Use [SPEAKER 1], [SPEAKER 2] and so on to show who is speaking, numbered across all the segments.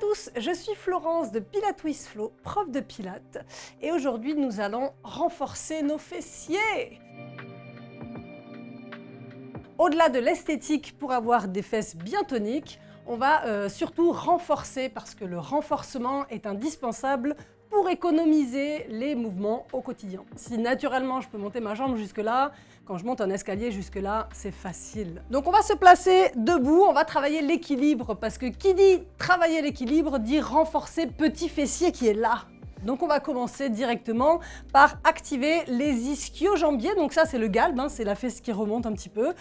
[SPEAKER 1] tous, je suis Florence de Pilates with Flo, prof de Pilates, et aujourd'hui nous allons renforcer nos fessiers. Au-delà de l'esthétique pour avoir des fesses bien toniques, on va surtout renforcer parce que le renforcement est indispensable pour économiser les mouvements au quotidien. Si naturellement je peux monter ma jambe jusque là, quand je monte un escalier jusque là, c'est facile. Donc on va se placer debout, on va travailler l'équilibre parce que qui dit travailler l'équilibre dit renforcer petit fessier qui est là. Donc on va commencer directement par activer les ischio-jambiers, donc ça c'est le galbe, c'est la fesse qui remonte un petit peu.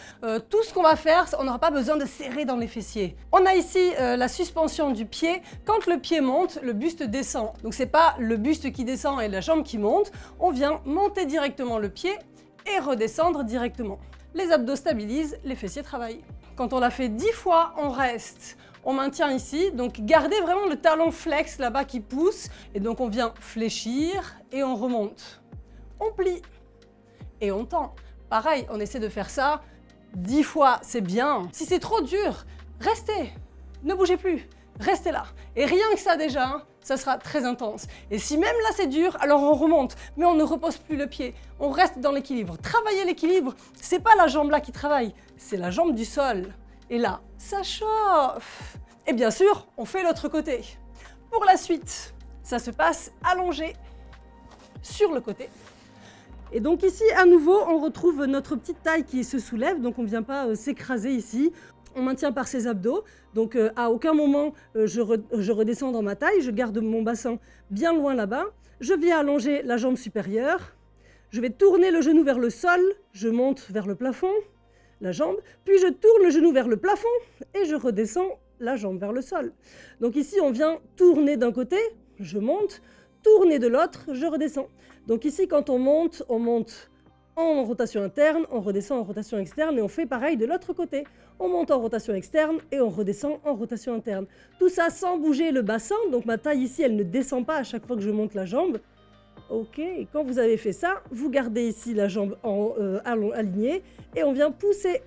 [SPEAKER 1] Tout ce qu'on va faire, on n'aura pas besoin de serrer dans les fessiers. On a ici la suspension du pied, quand le pied monte, le buste descend. Donc c'est pas le buste qui descend et la jambe qui monte, on vient monter directement le pied et redescendre directement. Les abdos stabilisent, les fessiers travaillent. Quand on l'a fait 10 fois, on reste. On maintient ici, donc gardez vraiment le talon flex là-bas qui pousse. Et donc on vient fléchir et on remonte. On plie et on tend. Pareil, on essaie de faire ça 10 fois, c'est bien. Si c'est trop dur, restez, ne bougez plus, restez là. Et rien que ça déjà, ça sera très intense. Et si même là c'est dur, alors on remonte, mais on ne repose plus le pied. On reste dans l'équilibre. Travailler l'équilibre, c'est pas la jambe là qui travaille, c'est la jambe du sol. Et là, ça chauffe. Et bien sûr, on fait l'autre côté. Pour la suite, ça se passe allongé sur le côté. Et donc ici, à nouveau, on retrouve notre petite taille qui se soulève, donc on ne vient pas s'écraser ici. On maintient par ses abdos, donc à aucun moment je redescends dans ma taille, je garde mon bassin bien loin là-bas. Je viens allonger la jambe supérieure, je vais tourner le genou vers le sol, je monte vers le plafond, la jambe, puis je tourne le genou vers le plafond et je redescends la jambe vers le sol. Donc ici, on vient tourner d'un côté, je monte, tourner de l'autre, je redescends. Donc ici, quand on monte en rotation interne, on redescend en rotation externe et on fait pareil de l'autre côté. On monte en rotation externe et on redescend en rotation interne. Tout ça sans bouger le bassin, donc ma taille ici, elle ne descend pas à chaque fois que je monte la jambe. Ok, et quand vous avez fait ça, vous gardez ici la jambe alignée et on vient pousser.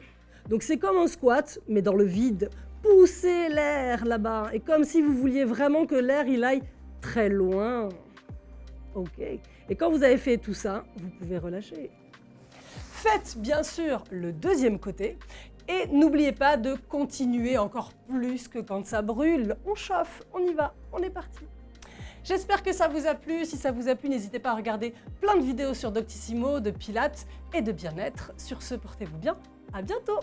[SPEAKER 1] Donc c'est comme un squat, mais dans le vide. Poussez l'air là-bas, et comme si vous vouliez vraiment que l'air il aille très loin. Ok, et quand vous avez fait tout ça, vous pouvez relâcher. Faites bien sûr le deuxième côté, et n'oubliez pas de continuer encore plus que quand ça brûle. On chauffe, on y va, on est parti. J'espère que ça vous a plu. Si ça vous a plu, n'hésitez pas à regarder plein de vidéos sur Doctissimo, de Pilates et de bien-être. Sur ce, portez-vous bien. À bientôt.